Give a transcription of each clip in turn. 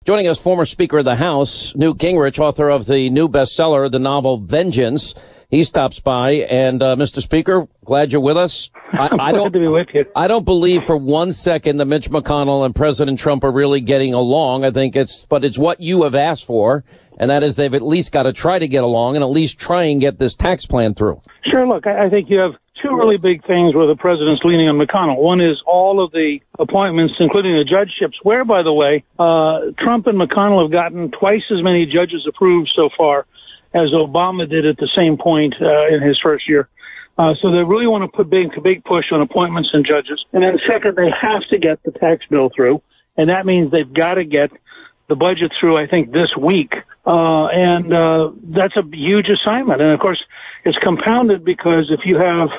Joining us, former Speaker of the House, Newt Gingrich, author of the new bestseller, the novel Vengeance. He stops by, and Mr. Speaker, glad you're with us. I Glad to be with you. I don't believe for 1 second that Mitch McConnell and President Trump are really getting along. I think it's what you have asked for, and that is they've at least got to try to get along and at least try and get this tax plan through. Sure. Look, I think you have two really big things where the president's leaning on McConnell. One is all of the appointments, including the judgeships, where, by the way, Trump and McConnell have gotten twice as many judges approved so far as Obama did at the same point in his first year. So they really want to put big push on appointments and judges. And then second, they have to get the tax bill through. And that means they've got to get the budget through, I think, this week. And that's a huge assignment. And of course, it's compounded because if you have,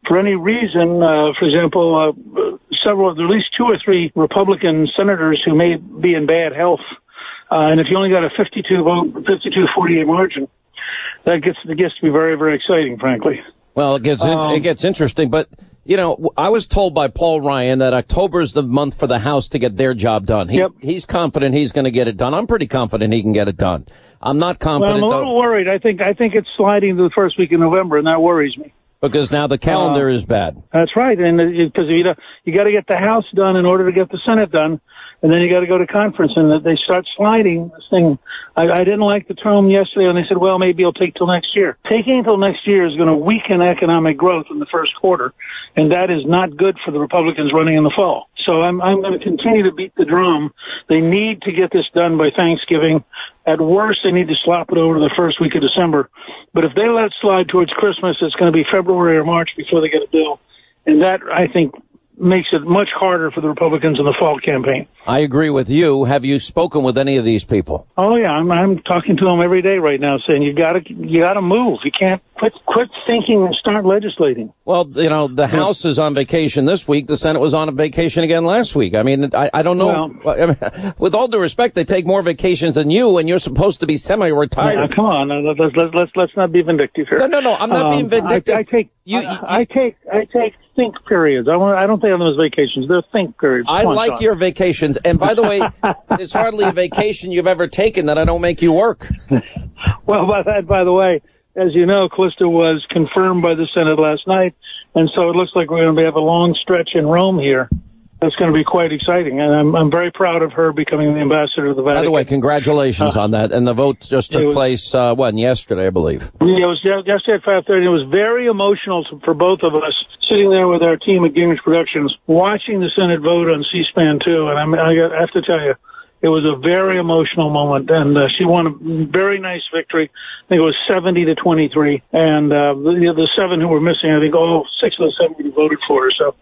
for any reason, for example, at least 2 or 3 Republican senators who may be in bad health, and if you only got a 52-48 margin, that gets to be very, very exciting, frankly. Well, it gets interesting, but you know, I was told by Paul Ryan that October is the month for the House to get their job done. He's confident he's going to get it done. I'm pretty confident he can get it done. I'm not confident. Well, I'm a little worried. I think it's sliding to the first week in November, and that worries me. Because now the calendar is bad. That's right, and because you got to get the House done in order to get the Senate done, and then you got to go to conference, and they start sliding this thing. I didn't like the tone yesterday when they said, well, maybe it'll take till next year. Taking until next year is going to weaken economic growth in the first quarter, and that is not good for the Republicans running in the fall. So I'm going to continue to beat the drum. They need to get this done by Thanksgiving. At worst, they need to slop it over to the first week of December. But if they let it slide towards Christmas, it's going to be February or March before they get a bill. And that, I think, makes it much harder for the Republicans in the fall campaign. I agree with you. Have you spoken with any of these people? Oh yeah, I'm talking to them every day right now, saying you got to move. You can't quit thinking and start legislating. Well, you know, the House is on vacation this week. The Senate was on vacation again last week. I mean, I don't know. Well, I mean, with all due respect, they take more vacations than you, and you're supposed to be semi-retired. Come on, let's not be vindictive here. No, I'm not being vindictive. I take think periods. I don't think of them as vacations. They're think periods. I like your vacations. And by the way, there's hardly a vacation you've ever taken that I don't make you work. Well, by the way, as you know, Calista was confirmed by the Senate last night, and so it looks like we're going to have a long stretch in Rome here. That's going to be quite exciting, and I'm very proud of her becoming the ambassador to the Vatican. By the way, congratulations on that. And the vote just took place, yesterday, I believe. Yeah, it was yesterday at 5:30. It was very emotional for both of us, sitting there with our team at Gingrich Productions, watching the Senate vote on C-SPAN 2, and I have to tell you, it was a very emotional moment, and she won a very nice victory. I think it was 70-23, and the 7 who were missing, I think all 6 of the 7 voted for her, so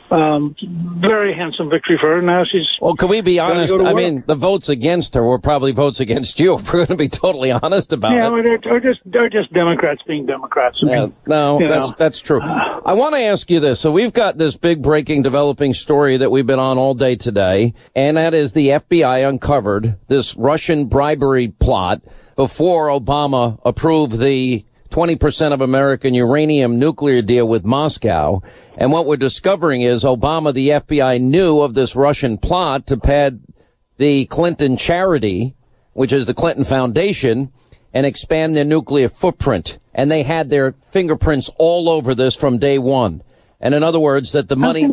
very handsome victory for her. Now she's... Well, can we be honest? I mean, the votes against her were probably votes against you. If we're going to be totally honest about it. Yeah, they're just Democrats being Democrats. That's true. I want to ask you this. So we've got this big breaking developing story that we've been on all day today, and that is the FBI uncovered this Russian bribery plot before Obama approved the 20% of American uranium nuclear deal with Moscow. And what we're discovering is Obama, the FBI, knew of this Russian plot to pad the Clinton charity, which is the Clinton Foundation, and expand their nuclear footprint. And they had their fingerprints all over this from day one. And in other words, that the money...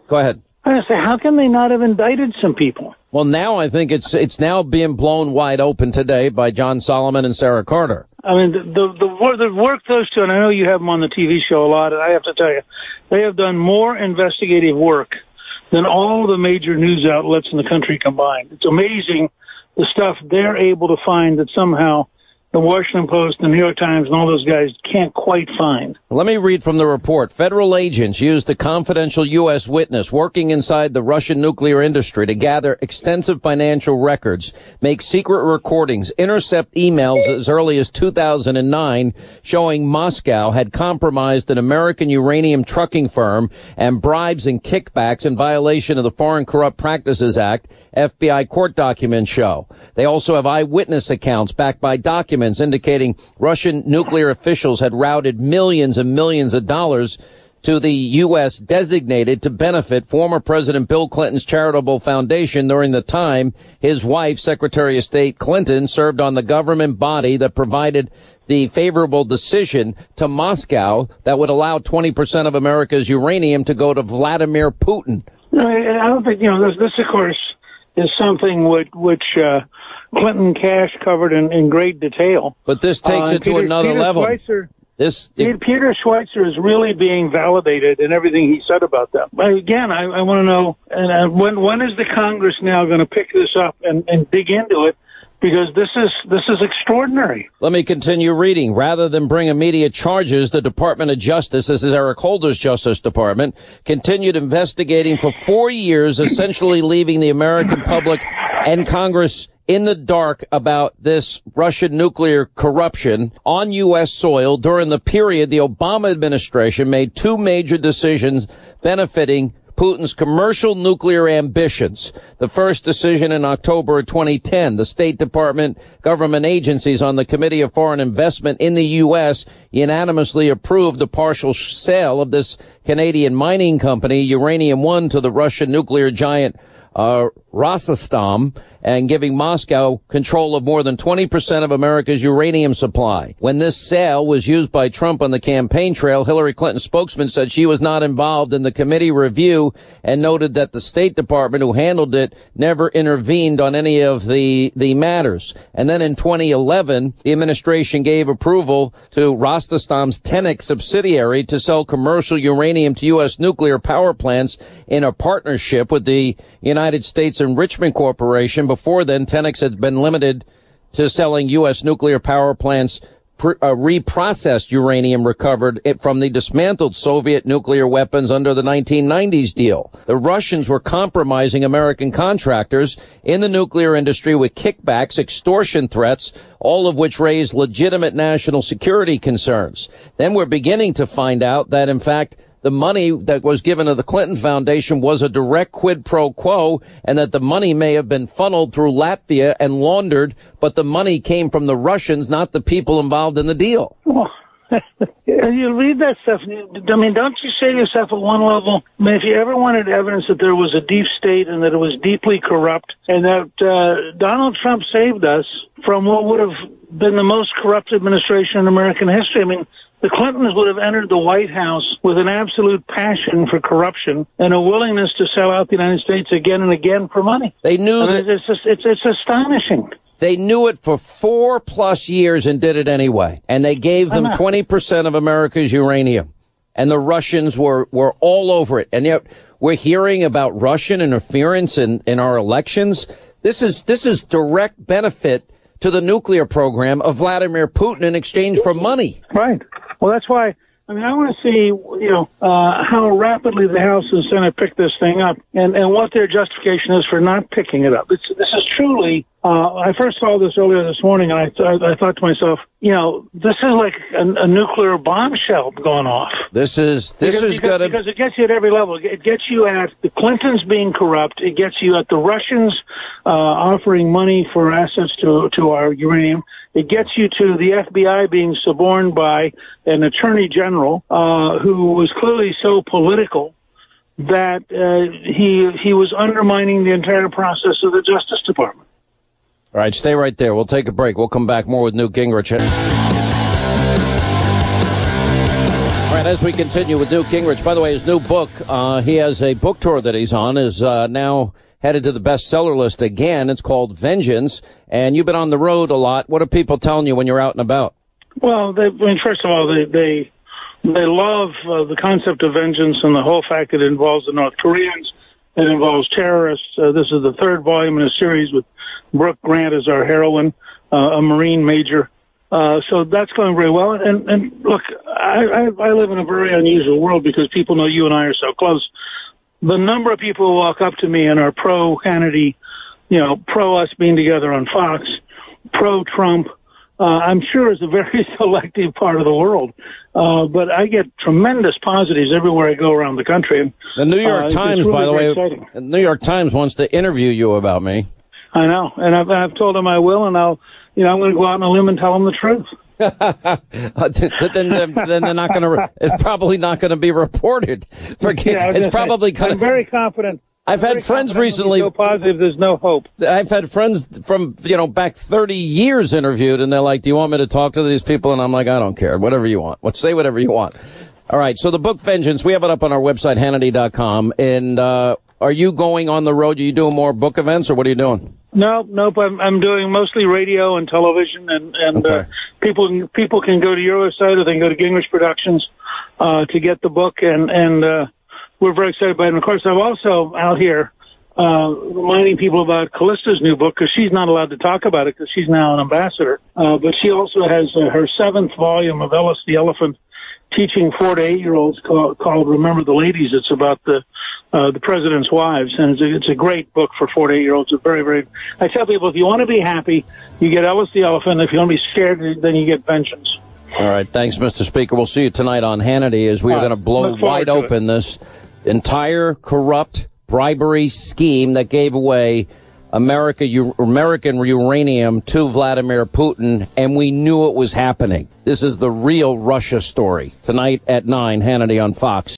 Go ahead. I was going to say, how can they not have indicted some people? Well, now I think it's now being blown wide open today by John Solomon and Sarah Carter. I mean, the work those two, and I know you have them on the TV show a lot, and I have to tell you, they have done more investigative work than all the major news outlets in the country combined. It's amazing the stuff they're able to find that somehow the Washington Post, the New York Times, and all those guys can't quite find. Let me read from the report. Federal agents used a confidential U.S. witness working inside the Russian nuclear industry to gather extensive financial records, make secret recordings, intercept emails as early as 2009 showing Moscow had compromised an American uranium trucking firm, and bribes and kickbacks in violation of the Foreign Corrupt Practices Act, FBI court documents show. They also have eyewitness accounts backed by documents indicating Russian nuclear officials had routed millions and millions of dollars to the U.S. designated to benefit former President Bill Clinton's charitable foundation during the time his wife, Secretary of State Clinton, served on the government body that provided the favorable decision to Moscow that would allow 20% of America's uranium to go to Vladimir Putin. I don't think, this of course, is something which Clinton Cash covered in great detail. But this takes it to another level. Peter Schweitzer is really being validated in everything he said about that. But again, I want to know, when is the Congress now going to pick this up and dig into it? Because this is extraordinary. Let me continue reading. Rather than bring immediate charges, the Department of Justice, this is Eric Holder's Justice Department, continued investigating for 4 years, essentially leaving the American public and Congress in the dark about this Russian nuclear corruption on U.S. soil. During the period, the Obama administration made two major decisions benefiting Putin's commercial nuclear ambitions. The first decision in October of 2010, the State Department government agencies on the Committee of Foreign Investment in the U.S. unanimously approved the partial sale of this Canadian mining company, Uranium One, to the Russian nuclear giant Rosattom, and giving Moscow control of more than 20% of America's uranium supply. When this sale was used by Trump on the campaign trail, Hillary Clinton's spokesman said she was not involved in the committee review and noted that the State Department, who handled it, never intervened on any of the matters. And then in 2011, the administration gave approval to Rosatom's Tenex subsidiary to sell commercial uranium to U.S. nuclear power plants in a partnership with the United States Enrichment Corporation. Before then, Tenex had been limited to selling U.S. nuclear power plants reprocessed uranium recovered from the dismantled Soviet nuclear weapons under the 1990s deal. The Russians were compromising American contractors in the nuclear industry with kickbacks, extortion threats, all of which raised legitimate national security concerns. Then we're beginning to find out that, in fact, the money that was given to the Clinton Foundation was a direct quid pro quo, and that the money may have been funneled through Latvia and laundered, but the money came from the Russians, not the people involved in the deal. Well, you read that stuff, I mean, don't you say to yourself at one level, I mean, if you ever wanted evidence that there was a deep state and that it was deeply corrupt, and that Donald Trump saved us from what would have been the most corrupt administration in American history. I mean, the Clintons would have entered the White House with an absolute passion for corruption and a willingness to sell out the United States again and again for money. They knew that. It's astonishing. They knew it for 4+ years and did it anyway. And they gave them 20% of America's uranium. And the Russians were all over it. And yet we're hearing about Russian interference in our elections. This is direct benefit to the nuclear program of Vladimir Putin in exchange for money. Right. Well, that's why, I mean, I want to see, how rapidly the House and Senate pick this thing up and what their justification is for not picking it up. This is truly, I first saw this earlier this morning, and I thought to myself, this is like a nuclear bombshell going off. This is gonna, because it gets you at every level. It gets you at the Clintons being corrupt. It gets you at the Russians offering money for assets to our uranium. It gets you to the FBI being suborned by an attorney general who was clearly so political that he was undermining the entire process of the Justice Department. All right, stay right there. We'll take a break. We'll come back more with Newt Gingrich. All right, as we continue with Newt Gingrich, by the way, his new book, he has a book tour that he's on, is now headed to the bestseller list again. It's called Vengeance, and you've been on the road a lot. What are people telling you when you're out and about? Well, first of all, they love the concept of vengeance and the whole fact that it involves the North Koreans, it involves terrorists. This is the third volume in a series with Brooke Grant as our heroine, a Marine major. So that's going very well. And look, I live in a very unusual world because people know you and I are so close. The number of people who walk up to me and are pro Hannity, pro us being together on Fox, pro Trump, I'm sure is a very selective part of the world. But I get tremendous positives everywhere I go around the country. And, the New York Times, really by the way, exciting. The New York Times wants to interview you about me. I know. And I've told them I will, and I'm going to go out on a limb and tell them the truth. then they're not going to. It's probably not going to be reported. It's probably. I'm very confident. I've had friends recently. So positive, there's no hope. I've had friends from back 30 years interviewed, and they're like, "Do you want me to talk to these people?" And I'm like, "I don't care. Whatever you want. Say whatever you want." All right. So the book Vengeance, we have it up on our website, Hannity.com. And are you going on the road? Are you doing more book events, or what are you doing? Nope. I'm doing mostly radio and television, and okay. People can go to your website, or they can go to Gingrich Productions to get the book, and we're very excited about it. And of course, I'm also out here reminding people about Callista's new book, because she's not allowed to talk about it because she's now an ambassador. But she also has her 7th volume of Ellis the Elephant, teaching 4 to 8-year-olds called Remember the Ladies. It's about the president's wives, and it's a great book for 4 to 8-year-olds. It's very, very. I tell people, if you want to be happy, you get Ellis the Elephant. If you want to be scared, then you get Vengeance. All right, thanks, Mr. Speaker. We'll see you tonight on Hannity as we are going to blow wide open this entire corrupt bribery scheme that gave away American uranium to Vladimir Putin, and we knew it was happening. This is the real Russia story. Tonight at 9, Hannity on Fox.